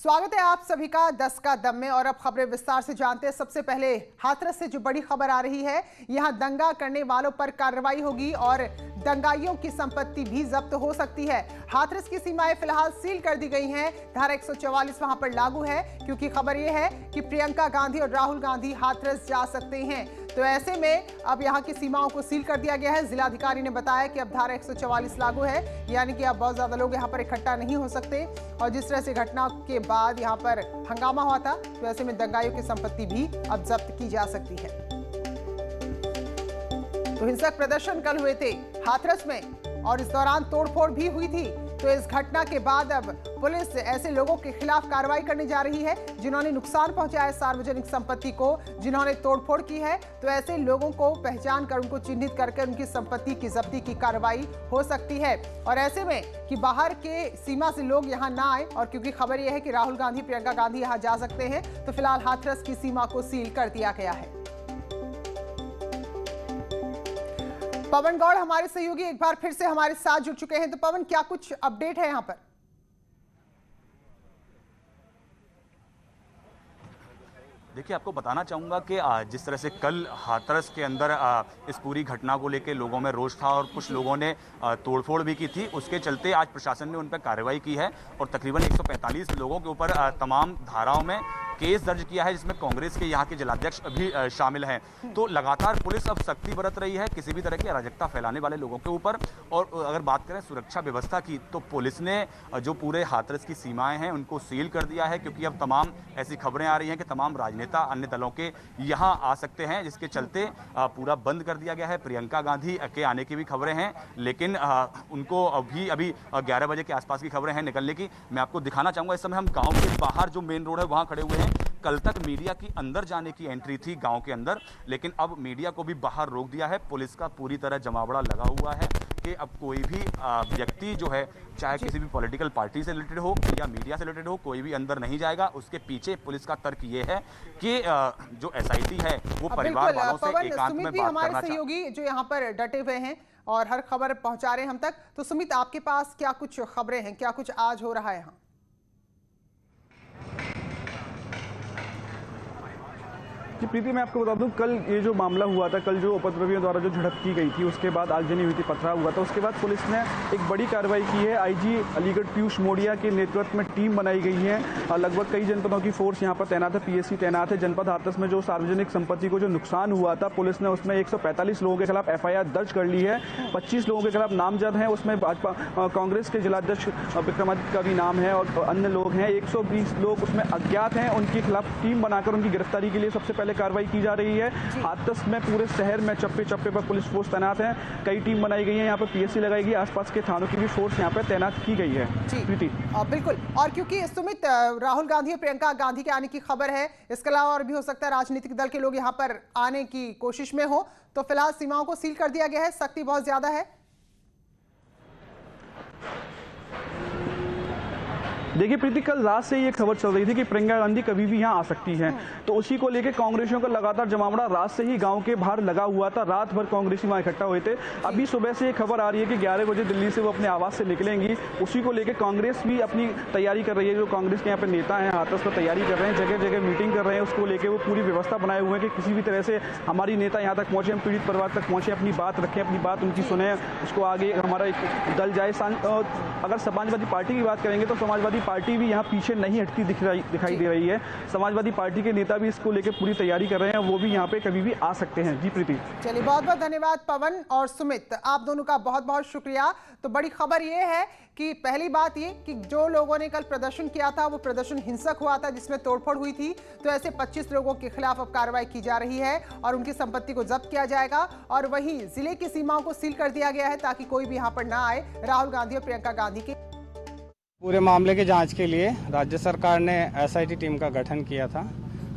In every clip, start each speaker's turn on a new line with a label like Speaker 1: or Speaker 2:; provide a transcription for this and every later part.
Speaker 1: स्वागत है आप सभी का 10 का दम में। और अब खबरें विस्तार से जानते हैं। सबसे पहले हाथरस से जो बड़ी खबर आ रही है, यहां दंगा करने वालों पर कार्रवाई होगी और दंगाइयों की संपत्ति भी जब्त हो सकती है। हाथरस की सीमाएं फिलहाल सील कर दी गई हैं। धारा 144 वहां पर लागू है, क्योंकि खबर यह है कि प्रियंका गांधी और राहुल गांधी हाथरस जा सकते हैं। तो ऐसे में अब यहां की सीमाओं को सील कर दिया गया है। जिलाधिकारी ने बताया कि अब धारा 144 लागू है, यानी कि अब बहुत ज्यादा लोग यहां पर इकट्ठा नहीं हो सकते। और जिस तरह से घटना के बाद यहां पर हंगामा हुआ था, तो ऐसे में दंगाइयों की संपत्ति भी अब जब्त की जा सकती है। तो हिंसक प्रदर्शन कल हुए थे हाथरस में और इस दौरान तोड़फोड़ भी हुई थी। तो इस घटना के बाद अब पुलिस ऐसे लोगों के खिलाफ कार्रवाई करने जा रही है जिन्होंने नुकसान पहुंचाया सार्वजनिक संपत्ति को, जिन्होंने तोड़फोड़ की है। तो ऐसे लोगों को पहचान कर उनको चिन्हित करके उनकी संपत्ति की जब्ती की कार्रवाई हो सकती है। और ऐसे में कि बाहर के सीमा से लोग यहां ना आए, और क्योंकि खबर यह है कि राहुल गांधी प्रियंका गांधी यहां जा सकते हैं, तो फिलहाल हाथरस की सीमा को सील कर दिया गया है। पवन गौड़ हमारे सहयोगी एक बार फिर से हमारे साथ जुड़ चुके हैं। तो पवन, क्या कुछ अपडेट है यहां पर?
Speaker 2: देखिए, आपको बताना चाहूँगा कि जिस तरह से कल हाथरस के अंदर इस पूरी घटना को लेकर लोगों में रोष था और कुछ लोगों ने तोड़फोड़ भी की थी, उसके चलते आज प्रशासन ने उन पर कार्रवाई की है और तकरीबन 145 लोगों के ऊपर तमाम धाराओं में केस दर्ज किया है, जिसमें कांग्रेस के यहाँ के जिलाध्यक्ष भी शामिल हैं। तो लगातार पुलिस अब सख्ती बरत रही है किसी भी तरह की अराजकता फैलाने वाले लोगों के ऊपर। और अगर बात करें सुरक्षा व्यवस्था की, तो पुलिस ने जो पूरे हाथरस की सीमाएं हैं उनको सील कर दिया है, क्योंकि अब तमाम ऐसी खबरें आ रही हैं कि तमाम राजनेता अन्य दलों के यहाँ आ सकते हैं, जिसके चलते पूरा बंद कर दिया गया है। प्रियंका गांधी के आने की भी खबरें हैं, लेकिन उनको अभी 11 बजे के आसपास की खबरें हैं निकलने की। मैं आपको दिखाना चाहूँगा, इस समय हम गाँव के बाहर जो मेन रोड है वहाँ खड़े हुए हैं। कल तक मीडिया की अंदर जाने की एंट्री थी गांव के अंदर, लेकिन अब मीडिया को भी बाहर रोक दिया है। पुलिस का पूरी तरह जमावड़ा लगा हुआ है कि अब कोई भी व्यक्ति जो है, चाहे किसी भी पॉलिटिकल पार्टी से रिलेटेड हो या मीडिया से रिलेटेड हो, कोई भी अंदर नहीं जाएगा। उसके पीछे पुलिस का तर्क ये है कि जो एसआईटी है वो परिवार वालों से एकांत में बात करना
Speaker 1: सहयोगी जो यहाँ पर डटे हुए हैं और हर खबर पहुंचा रहे हैं हम तक। तो सुमित, आपके पास क्या कुछ खबरें हैं, क्या कुछ आज हो रहा है यहाँ?
Speaker 3: जी प्रीति, मैं आपको बता दूं, कल ये जो मामला हुआ था, कल जो उपद्रवियों द्वारा जो झड़प की गई थी, उसके बाद आगजनी हुई थी, पथराव हुआ था, उसके बाद पुलिस ने एक बड़ी कार्रवाई की है। आईजी अलीगढ़ पीयूष मोडिया के नेतृत्व में टीम बनाई गई है और लगभग कई जनपदों की फोर्स यहाँ पर तैनात है, पीएससी तैनात है। जनपद हाथरस में जो सार्वजनिक संपत्ति को जो नुकसान हुआ था, पुलिस ने उसमें 145 लोगों के खिलाफ FIR दर्ज कर ली है। 25 लोगों के खिलाफ नामजद है, उसमें भाजपा कांग्रेस के जिलाध्यक्ष विक्रमादित्य का भी नाम है और अन्य लोग हैं। 120 लोग उसमें अज्ञात हैं, उनके खिलाफ टीम बनाकर उनकी गिरफ्तारी के लिए सबसे पहले कार्रवाई की जा रही है। हाथरस में पूरे शहर में चप्पे चप्पे पर पुलिस फोर्स तैनात है, कई टीम बनाई गई है, यहाँ पर पीएससी लगाई गई, आसपास के थानों की भी फोर्स यहाँ पर तैनात की गई है। प्रीति,
Speaker 1: बिल्कुल। और क्योंकि सुमित, राहुल गांधी और प्रियंका गांधी के आने की खबर है, इसके अलावा और भी हो सकता है राजनीतिक दल के लोग यहाँ पर आने की कोशिश में हो, तो फिलहाल सीमाओं को सील कर दिया गया है, सख्ती बहुत ज्यादा है।
Speaker 3: देखिए प्रीति, कल रात से ये खबर चल रही थी कि प्रियंका गांधी कभी भी यहाँ आ सकती हैं, तो उसी को लेकर कांग्रेसियों का लगातार जमावड़ा रात से ही गांव के बाहर लगा हुआ था। रात भर कांग्रेसी वहाँ इकट्ठा हुए थे। अभी सुबह से ये खबर आ रही है कि 11 बजे दिल्ली से वो अपने आवास से निकलेंगी। उसी को लेकर कांग्रेस भी अपनी तैयारी कर रही है। जो कांग्रेस के यहाँ पे नेता हैं हाथरस पर तैयारी कर रहे हैं, जगह जगह मीटिंग कर रहे हैं, उसको लेकर वो पूरी व्यवस्था बनाए हुए हैं कि किसी भी तरह से हमारी नेता यहाँ तक पहुँचे, हम पीड़ित परिवार तक पहुँचे, अपनी बात रखें, अपनी बात उनकी सुने, उसको आगे हमारा एक दल जाए। अगर समाजवादी पार्टी की बात करेंगे तो समाजवादी पार्टी भी यहाँ पीछे नहीं हटती दिखाई दे रही है। समाजवादी पार्टी के नेता भी इसको लेकर पूरी तैयारी कर रहे हैं, वो भी यहाँ पे कभी भी आ सकते हैं। जी प्रीति।
Speaker 1: चलिए, बहुत बहुत धन्यवाद पवन और सुमित, आप दोनों का बहुत बहुत शुक्रिया। तो बड़ी खबर ये है कि पहली बात ये कि जो लोगों ने कल प्रदर्शन किया था वो प्रदर्शन हिंसक हुआ था, जिसमें तोड़फोड़ हुई थी। तो ऐसे 25 लोगों के खिलाफ अब कार्रवाई की जा रही है और उनकी संपत्ति को जब्त किया जाएगा। और वहीं जिले की सीमाओं को सील कर दिया गया है ताकि कोई भी यहाँ पर ना आए राहुल गांधी और प्रियंका गांधी के।
Speaker 4: पूरे मामले की जांच के लिए राज्य सरकार ने SIT टीम का गठन किया था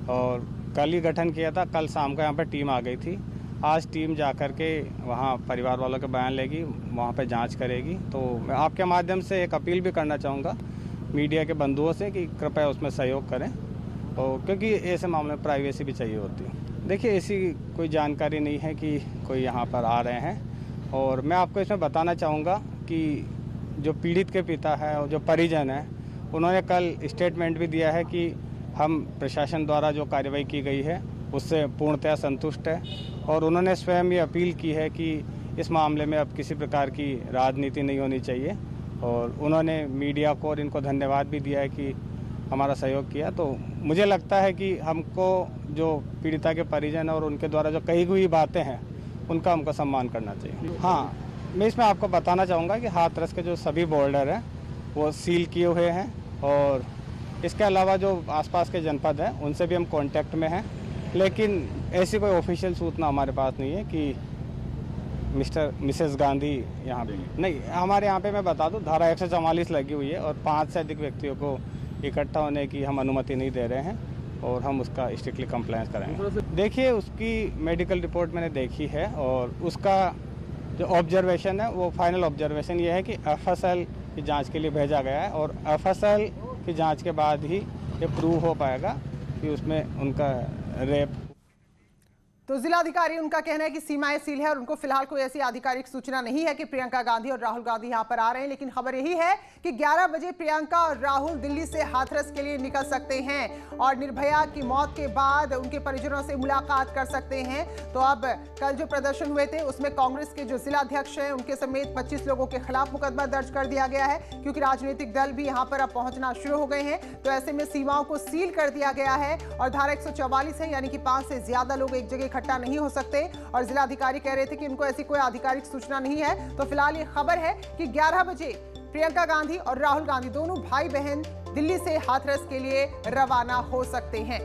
Speaker 4: और कल ही गठन किया था। कल शाम को यहाँ पर टीम आ गई थी। आज टीम जाकर के वहाँ परिवार वालों के बयान लेगी, वहाँ पे जांच करेगी। तो मैं आपके माध्यम से एक अपील भी करना चाहूँगा मीडिया के बंधुओं से कि कृपया उसमें सहयोग करें, और क्योंकि ऐसे मामले में प्राइवेसी भी चाहिए होती है। देखिए, ऐसी कोई जानकारी नहीं है कि कोई यहाँ पर आ रहे हैं। और मैं आपको इसमें बताना चाहूँगा कि जो पीड़ित के पिता है और जो परिजन है, उन्होंने कल स्टेटमेंट भी दिया है कि हम प्रशासन द्वारा जो कार्रवाई की गई है उससे पूर्णतः संतुष्ट है, और उन्होंने स्वयं ये अपील की है कि इस मामले में अब किसी प्रकार की राजनीति नहीं होनी चाहिए, और उन्होंने मीडिया को और इनको धन्यवाद भी दिया है कि हमारा सहयोग किया। तो मुझे लगता है कि हमको जो पीड़िता के परिजन और उनके द्वारा जो कही हुई बातें हैं उनका हमको सम्मान करना चाहिए। हाँ, मैं इसमें आपको बताना चाहूँगा कि हाथरस के जो सभी बॉर्डर हैं वो सील किए हुए हैं, और इसके अलावा जो आसपास के जनपद हैं उनसे भी हम कांटेक्ट में हैं, लेकिन ऐसी कोई ऑफिशियल सूचना हमारे पास नहीं है कि मिसेस गांधी यहाँ पे नहीं। हमारे यहाँ पे मैं बता दूँ धारा 144 लगी हुई है, और 5 से अधिक व्यक्तियों को इकट्ठा होने की हम अनुमति नहीं दे रहे हैं, और हम उसका स्ट्रिक्टली कंप्लायंस करेंगे। देखिए, उसकी मेडिकल रिपोर्ट मैंने देखी है, और उसका जो ऑब्जर्वेशन है वो फाइनल ऑब्जर्वेशन ये है कि एफएसएल की जांच के लिए भेजा गया है, और एफएसएल की जांच के बाद ही ये प्रूव हो पाएगा कि उसमें उनका रेप।
Speaker 1: तो जिलाधिकारी उनका कहना है कि सीमाएं सील है और उनको फिलहाल कोई ऐसी आधिकारिक सूचना नहीं है कि प्रियंका गांधी और राहुल गांधी यहां पर आ रहे हैं, लेकिन खबर यही है कि 11 बजे प्रियंका और राहुल दिल्ली से हाथरस के लिए निकल सकते हैं और निर्भया की मौत के बाद उनके परिजनों से मुलाकात कर सकते हैं। तो अब कल जो प्रदर्शन हुए थे उसमें कांग्रेस के जो जिलाध्यक्ष हैं उनके समेत 25 लोगों के खिलाफ मुकदमा दर्ज कर दिया गया है, क्योंकि राजनीतिक दल भी यहाँ पर अब पहुंचना शुरू हो गए हैं। तो ऐसे में सीमाओं को सील कर दिया गया है, और धारा 144 है, यानी कि 5 से ज्यादा लोग एक जगह इकट्ठा नहीं हो सकते। और जिलाधिकारी कह रहे थे कि उनको ऐसी कोई आधिकारिक सूचना नहीं है। तो फिलहाल ये खबर है कि 11 बजे प्रियंका गांधी और राहुल गांधी दोनों भाई बहन दिल्ली से हाथरस के लिए रवाना हो सकते हैं।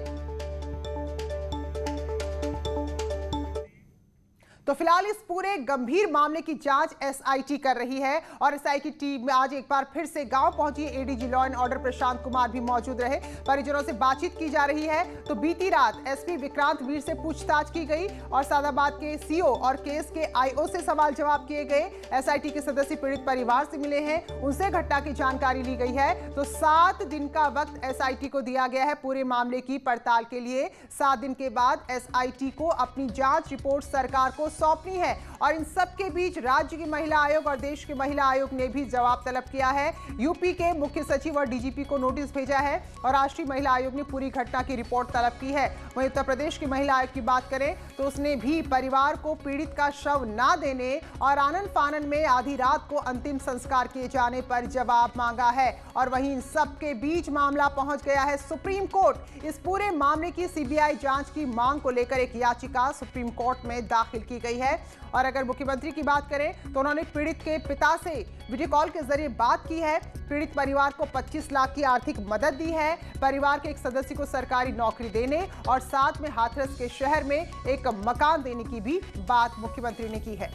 Speaker 1: तो फिलहाल इस पूरे गंभीर मामले की जांच एसआईटी कर रही है, और एसआईटी टीम में आज एक बार फिर से गांव पहुंची ADG law and order Prashant Kumar भी मौजूद रहे। परिजनों से बातचीत की जा रही है। तो बीती रात एसपी विक्रांत वीर से पूछताछ की गई, और सादाबाद के सीओ और केस के आईओ से सवाल जवाब किए गए। एसआईटी के सदस्य पीड़ित परिवार से मिले हैं, उनसे घटना की जानकारी ली गई है। तो 7 दिन का वक्त एसआईटी को दिया गया है पूरे मामले की पड़ताल के लिए। 7 दिन के बाद एसआईटी को अपनी जांच रिपोर्ट सरकार को सौंपनी है, और इन सब के बीच राज्य की महिला आयोग और देश के महिला आयोग ने भी जवाब तलब किया है। यूपी के मुख्य सचिव और डीजीपी को नोटिस भेजा है, और राष्ट्रीय महिला आयोग ने पूरी घटना की रिपोर्ट तलब की है। वहीं उत्तर प्रदेश की महिला आयोग की बात करें तो उसने भी परिवार को पीड़ित का शव ना देने और आनन फानन में आधी रात को अंतिम संस्कार किए जाने पर जवाब मांगा है। और वहीं इन सब के बीच मामला पहुंच गया है सुप्रीम कोर्ट। इस पूरे मामले की सीबीआई जांच की मांग को लेकर एक याचिका सुप्रीम कोर्ट में दाखिल की गई है। और अगर मुख्यमंत्री की बात करें तो उन्होंने पीड़ित के पिता से वीडियो कॉल के जरिए बात की है। पीड़ित परिवार को 25 लाख की आर्थिक मदद दी है, परिवार के एक सदस्य को सरकारी नौकरी देने और साथ में हाथरस के शहर में एक मकान देने की भी बात मुख्यमंत्री ने की है।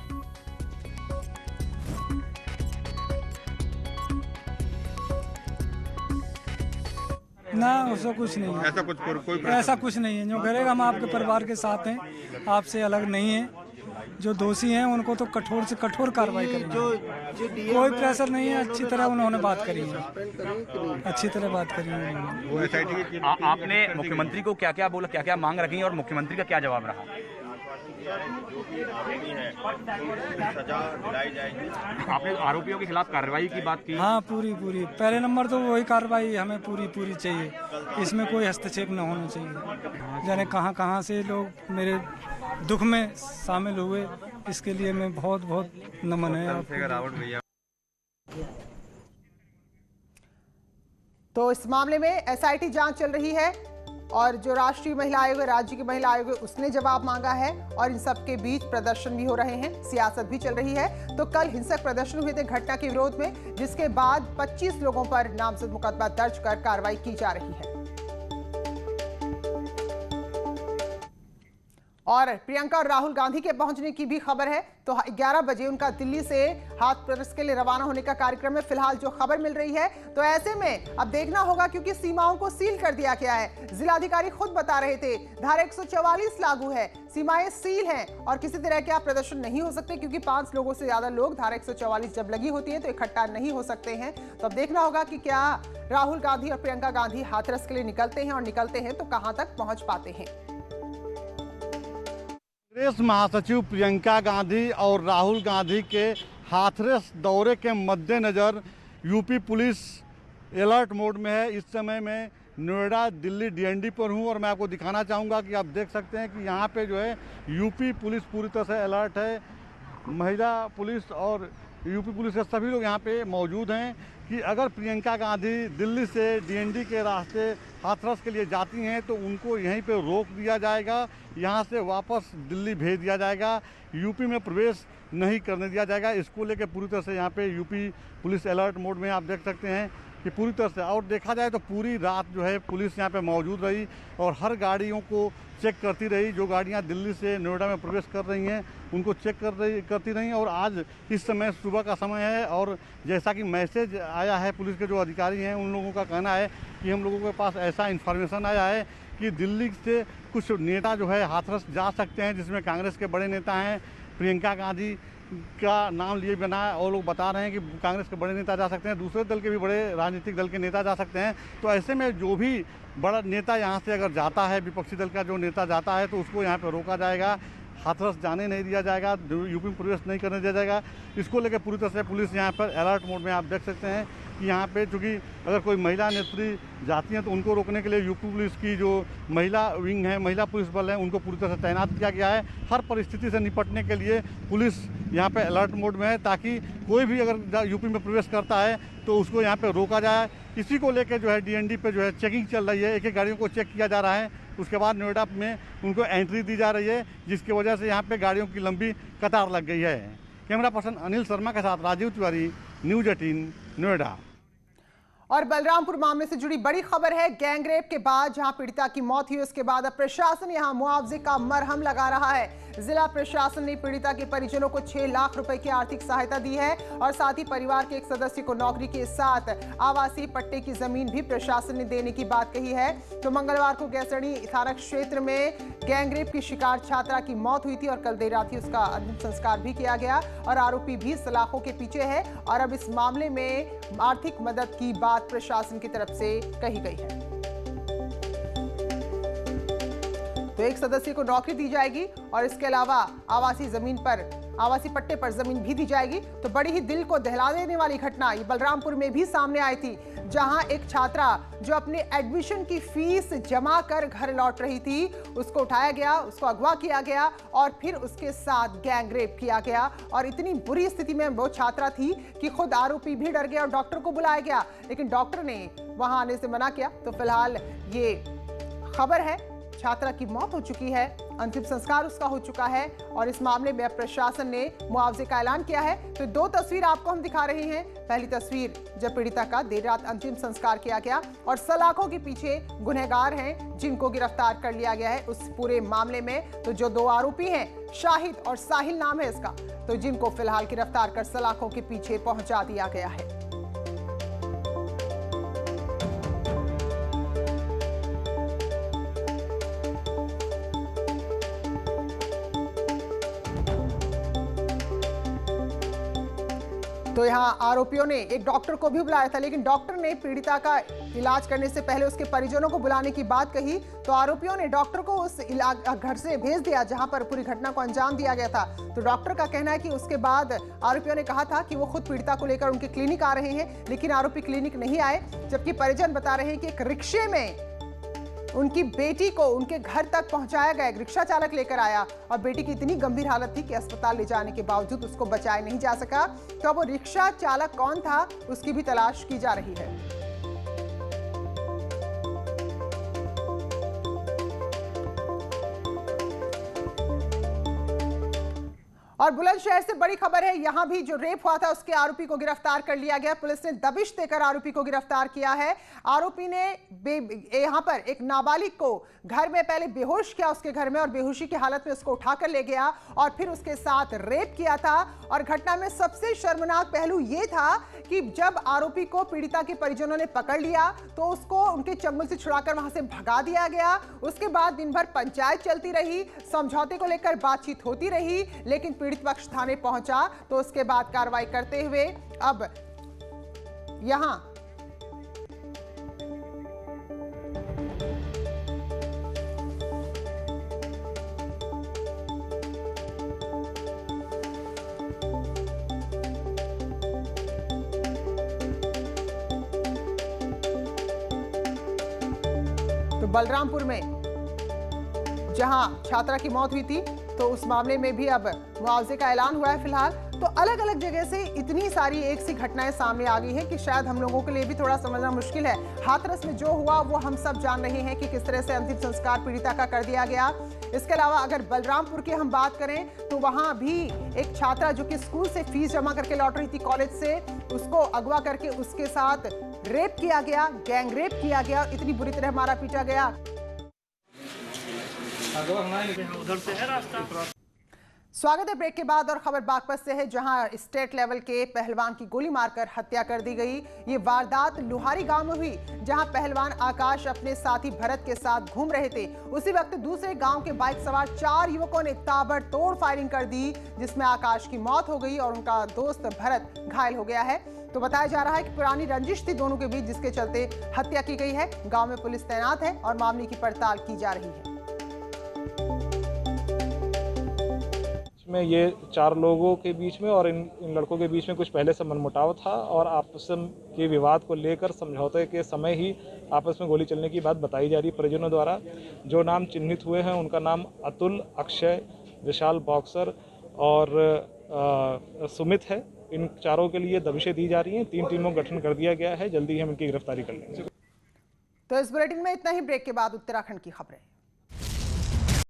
Speaker 5: ना उसको कुछ नहीं है, ऐसा कुछ नहीं है। जो करेगा हम आपके परिवार के साथ हैं, आपसे अलग नहीं है। जो दोषी हैं उनको तो कठोर से कठोर कार्रवाई करेंगे। कोई प्रेशर नहीं है, अच्छी तरह उन्होंने बात करी है, अच्छी तरह बात करी है।
Speaker 2: आपने मुख्यमंत्री को क्या क्या बोला, क्या क्या मांग रखी और मुख्यमंत्री का क्या जवाब रहा?
Speaker 6: सजा दिलाई जाएगी।
Speaker 2: आपने आरोपियों के खिलाफ कार्रवाई की बात की?
Speaker 5: हाँ, पूरी पहले नंबर तो वही कार्रवाई हमें पूरी चाहिए, इसमें कोई हस्तक्षेप न होना चाहिए। जाने कहाँ से लोग मेरे दुख में शामिल हुए, इसके लिए मैं बहुत नमन है आपको।
Speaker 1: तो इस मामले में एसआईटी जांच चल रही है, और जो राष्ट्रीय महिला आयोग है, राज्य की महिला आयोग है, उसने जवाब मांगा है। और इन सब के बीच प्रदर्शन भी हो रहे हैं, सियासत भी चल रही है। तो कल हिंसक प्रदर्शन हुए थे घटना के विरोध में, जिसके बाद 25 लोगों पर नामजद मुकदमा दर्ज कर कार्रवाई की जा रही है। और प्रियंका और राहुल गांधी के पहुंचने की भी खबर है। तो 11 बजे उनका दिल्ली से हाथरस के लिए रवाना होने का कार्यक्रम है, फिलहाल जो खबर मिल रही है। तो ऐसे में अब देखना होगा, क्योंकि सीमाओं को सील कर दिया गया है। जिलाधिकारी खुद बता रहे थे धारा 144 लागू है, सीमाएं सील हैं और किसी तरह के आप प्रदर्शन नहीं हो सकते, क्योंकि 5 लोगों से ज्यादा लोग धारा 144 जब लगी होती है तो इकट्ठा नहीं हो सकते हैं। तो अब देखना होगा कि क्या राहुल गांधी और प्रियंका गांधी हाथरस के लिए निकलते हैं, और निकलते हैं तो कहां तक पहुंच पाते हैं।
Speaker 7: कांग्रेस महासचिव प्रियंका गांधी और राहुल गांधी के हाथरस दौरे के मद्देनज़र यूपी पुलिस अलर्ट मोड में है। इस समय मैं नोएडा दिल्ली डीएनडी पर हूं और मैं आपको दिखाना चाहूँगा कि आप देख सकते हैं कि यहाँ पे जो है यूपी पुलिस पूरी तरह से अलर्ट है। महिला पुलिस और यूपी पुलिस के सभी लोग यहाँ पे मौजूद हैं कि अगर प्रियंका गांधी दिल्ली से डीएनडी के रास्ते हाथरस के लिए जाती हैं तो उनको यहीं पे रोक दिया जाएगा, यहाँ से वापस दिल्ली भेज दिया जाएगा, यूपी में प्रवेश नहीं करने दिया जाएगा। इसको लेकर पूरी तरह से यहाँ पे यूपी पुलिस अलर्ट मोड में आप देख सकते हैं कि पूरी तरह से। और देखा जाए तो पूरी रात जो है पुलिस यहाँ पे मौजूद रही और हर गाड़ियों को चेक करती रही। जो गाड़ियाँ दिल्ली से नोएडा में प्रवेश कर रही हैं उनको चेक करती रही। और आज इस समय सुबह का समय है और जैसा कि मैसेज आया है पुलिस के जो अधिकारी हैं उन लोगों का कहना है कि हम लोगों के पास ऐसा इन्फॉर्मेशन आया है कि दिल्ली से कुछ नेता जो है हाथरस जा सकते हैं, जिसमें कांग्रेस के बड़े नेता हैं। प्रियंका गांधी का नाम लिए बिना और लोग बता रहे हैं कि कांग्रेस के बड़े नेता जा सकते हैं, दूसरे दल के भी बड़े राजनीतिक दल के नेता जा सकते हैं। तो ऐसे में जो भी बड़ा नेता यहाँ से अगर जाता है, विपक्षी दल का जो नेता जाता है तो उसको यहाँ पे रोका जाएगा, हाथरस जाने नहीं दिया जाएगा, यूपी में प्रवेश नहीं करने दिया जाएगा। इसको लेकर पूरी तरह से पुलिस यहाँ पर अलर्ट मोड में आप देख सकते हैं कि यहाँ पे चूँकि अगर कोई महिला नेत्री जाती हैं तो उनको रोकने के लिए यूपी पुलिस की जो महिला विंग है, महिला पुलिस बल है, उनको पूरी तरह से तैनात किया गया है। हर परिस्थिति से निपटने के लिए पुलिस यहाँ पे अलर्ट मोड में है ताकि कोई भी अगर यूपी में प्रवेश करता है तो उसको यहाँ पे रोका जाए। इसी को लेकर जो है डीएनडी पे जो है चेकिंग चल रही है, एक एक गाड़ियों को चेक किया जा रहा है। उसके बाद नोएडा में उनको एंट्री दी जा रही है, जिसकी वजह से यहाँ पे गाड़ियों की लंबी कतार लग गई है। कैमरा पर्सन अनिल शर्मा के साथ राजीव तिवारी, न्यूज़ 18 नोएडा।
Speaker 1: और बलरामपुर मामले से जुड़ी बड़ी खबर है। गैंगरेप के बाद जहां पीड़िता की मौत हुई उसके बाद अब प्रशासन यहां मुआवजे का मरहम लगा रहा है। जिला प्रशासन ने पीड़िता के परिजनों को 6 लाख रुपए की आर्थिक सहायता दी है और साथ ही परिवार के एक सदस्य को नौकरी के साथ आवासीय पट्टे की जमीन भी प्रशासन ने देने की बात कही है। तो मंगलवार को गैसणी थाना क्षेत्र में गैंगरेप की शिकार छात्रा की मौत हुई थी और कल देर रात ही उसका अंतिम संस्कार भी किया गया और आरोपी भी सलाखों के पीछे है और अब इस मामले में आर्थिक मदद की बात प्रशासन की तरफ से कही गई है। तो एक सदस्य को नौकरी दी जाएगी और इसके अलावा आवासीय जमीन पर, आवासीय पट्टे पर जमीन भी दी जाएगी। तो बड़ी ही दिल को दहला देने वाली घटना ये बलरामपुर में भी सामने आई थी, जहां एक छात्रा जो अपने एडमिशन की फीस जमा कर घर लौट रही थी, उसको उठाया गया, उसको अगवा किया गया और फिर उसके साथ गैंगरेप किया गया। और इतनी बुरी स्थिति में वो छात्रा थी कि खुद आरोपी भी डर गया और डॉक्टर को बुलाया गया, लेकिन डॉक्टर ने वहां आने से मना किया। तो फिलहाल ये खबर है, छात्रा की मौत हो चुकी है, अंतिम संस्कार उसका हो चुका है और इस मामले में प्रशासन ने मुआवजे का ऐलान किया है। तो 2 तस्वीर आपको हम दिखा रहे हैं। पहली तस्वीर जब पीड़िता का देर रात अंतिम संस्कार किया गया और सलाखों के पीछे गुनहगार हैं जिनको गिरफ्तार कर लिया गया है उस पूरे मामले में। तो जो 2 आरोपी हैं, शाहिद और साहिल नाम है इसका, तो जिनको फिलहाल गिरफ्तार कर सलाखों के पीछे पहुंचा दिया गया है। तो यहाँ आरोपियों ने एक डॉक्टर को भी बुलाया था, लेकिन डॉक्टर ने पीड़िता का इलाज करने से पहले उसके परिजनों को बुलाने की बात कही। तो आरोपियों ने डॉक्टर को उस घर से भेज दिया जहां पर पूरी घटना को अंजाम दिया गया था। तो डॉक्टर का कहना है कि उसके बाद आरोपियों ने कहा था कि वो खुद पीड़िता को लेकर उनके क्लिनिक आ रहे हैं, लेकिन आरोपी क्लिनिक नहीं आए, जबकि परिजन बता रहे हैं कि एक रिक्शे में उनकी बेटी को उनके घर तक पहुंचाया गया। एक रिक्शा चालक लेकर आया और बेटी की इतनी गंभीर हालत थी कि अस्पताल ले जाने के बावजूद उसको बचाया नहीं जा सका। तो अब वो रिक्शा चालक कौन था उसकी भी तलाश की जा रही है। और बुलंदशहर से बड़ी खबर है, यहां भी जो रेप हुआ था उसके आरोपी को गिरफ्तार कर लिया गया। पुलिस ने दबिश देकर आरोपी को गिरफ्तार किया है। आरोपी ने यहां पर एक नाबालिग को घर में पहले बेहोश किया उसके घर में और बेहोशी की हालत में उसको उठाकर ले गया और फिर उसके साथ रेप किया था। और घटना में सबसे शर्मनाक पहलू यह था कि जब आरोपी को पीड़िता के परिजनों ने पकड़ लिया तो उसको उनके चंगुल से छुड़ाकर वहां से भगा दिया गया। उसके बाद दिन भर पंचायत चलती रही, समझौते को लेकर बातचीत होती रही, लेकिन पीड़ित पक्ष थाने पहुंचा तो उसके बाद कार्रवाई करते हुए अब यहां तो बलरामपुर में जहां छात्रा की मौत हुई थी तो उस मामले में भी अब मुआवजे का ऐलान हुआ है फिलहाल। तो अलग अलग जगह से इतनी सारी एक सी घटनाएं सामने आ गई हैं कि शायद हम लोगों के लिए भी थोड़ा समझना मुश्किल है। हाथरस में जो हुआ वो हम सब जान रहे हैं कि किस तरह से अंतिम संस्कार पीड़िता का कर दिया गया। इसके अलावा अगर बलरामपुर की हम बात करें तो वहां भी एक छात्रा जो कि स्कूल से फीस जमा करके लौट रही थी कॉलेज से, उसको अगवा करके उसके साथ रेप किया गया, गैंग रेप किया गया, इतनी बुरी तरह मारा पीटा गया। स्वागत है ब्रेक के बाद और खबर बागपत से है जहां स्टेट लेवल के पहलवान की गोली मारकर हत्या कर दी गई। ये वारदात लुहारी गांव में हुई जहां पहलवान आकाश अपने साथी भरत के साथ घूम रहे थे। उसी वक्त दूसरे गांव के बाइक सवार 4 युवकों ने ताबड़तोड़ फायरिंग कर दी जिसमें आकाश की मौत हो गई और उनका दोस्त भरत घायल हो गया है। तो बताया जा रहा है कि पुरानी रंजिश थी दोनों के बीच जिसके चलते हत्या की गई है। गाँव में पुलिस तैनात है और मामले की पड़ताल की जा रही है।
Speaker 8: में ये 4 लोगों के बीच में और इन लड़कों के बीच में कुछ पहले से मनमुटाव था और आपस के विवाद को लेकर समझौते के समय ही आपस में गोली चलने की बात बताई जा रही। परिजनों द्वारा जो नाम चिन्हित हुए हैं उनका नाम अतुल, अक्षय, विशाल बॉक्सर और सुमित है। इन चारों के लिए दबिशें दी जा रही हैं। 3 टीमों का गठन कर दिया गया है। जल्दी ही हम इनकी गिरफ्तारी कर लेंगे।
Speaker 1: तो इस बुलेटिन में इतना ही। ब्रेक के बाद उत्तराखंड की खबरें।